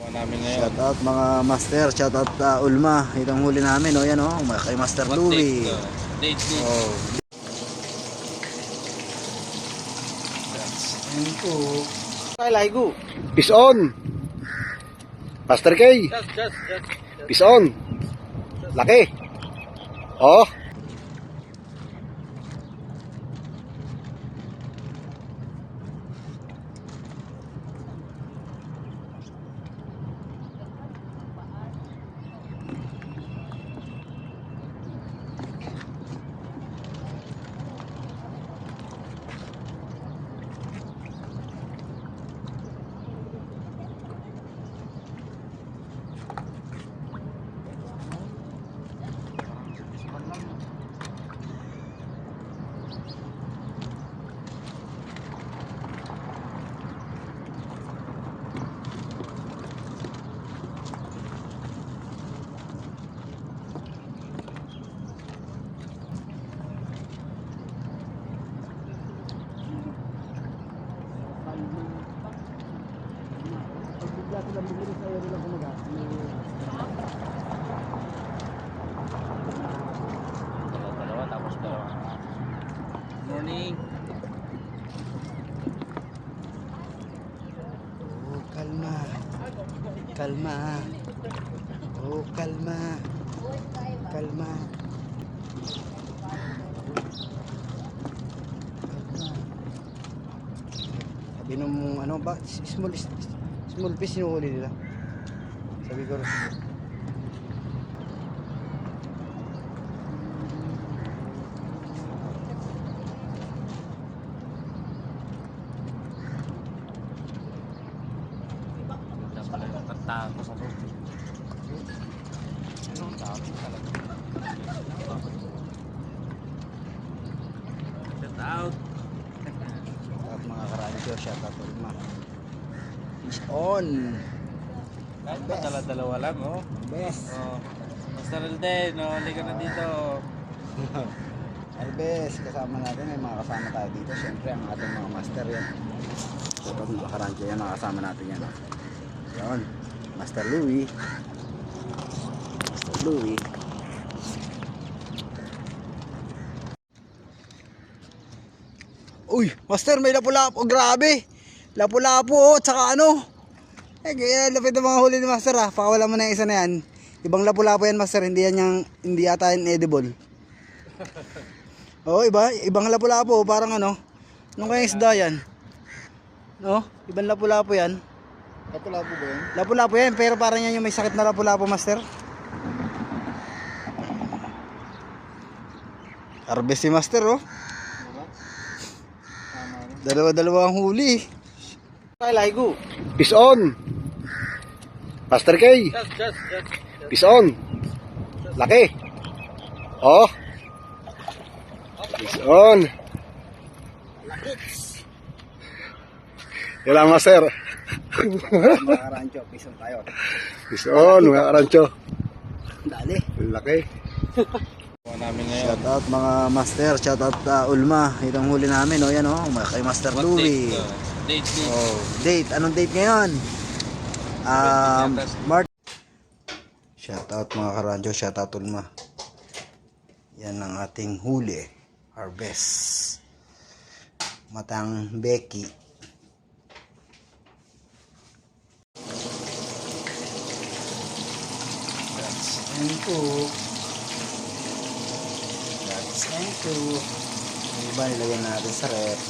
Shout out mga master, shout out Ulma. Itong huli namin, oh, yan oh, kay Master Louie. Oh. Yan po. Kay Laigo. Peace on. Master K. Peace on. Laki. Oh. Morning. Oh, kalma. Kalma. Oh, kalma. Kalma. Sabi nung ano ba, small fish yung huli nila. Sabi ko Tako sa loob. Shout out. at mga karadyo, shout out Ulma. Fish on. Kahit pa dala-dalawa lang, oh. Best. Oh. Master Elden, oh, huli ka na dito. Albes, kasama natin, may mga kasama tayo dito. Siyempre, ang ating mga master yan. So, pag mga karadyo yan, nakasama natin yan. Oh. Yan. Master Louie. Master Louie. Uy, Master, may lapu-lapu. Grabe. Lapu-lapu, oh. Tsaka ano. Kaya lapit ang mga huli ni Master, ah. Pakawala mo na yung isa na yan. Ibang lapu-lapu yan, Master. Hindi yata yan edible. Oh, iba. Ibang lapu-lapu. Parang ano. Nung kaya isda yan. No? Ibang lapu-lapu yan. Lapu-lapu ba yan? Lapu-lapu yan, pero parang yan yung may sakit na lapu-lapu, Master. Harvest si Master, oh. Dalawa-dalawa ang huli. Kay Laigo. Peace on. Master K. Peace on. Laki. Oh. Peace on. Yan lang, Master. Mga karancho, peace on tayo. Peace on, mga karancho. Dali. Laki. Shout out mga master, shout out Ulma. Itong huli namin, oh, yan oh, kay Master Louie. Date. Oh, date. Anong date ngayon? March. Shout out mga karancho, shout out Ulma. Yan ang ating huli. Harvest. Matang Becky. Yan po. That's and two. Yung iba nilagyan natin sa rep.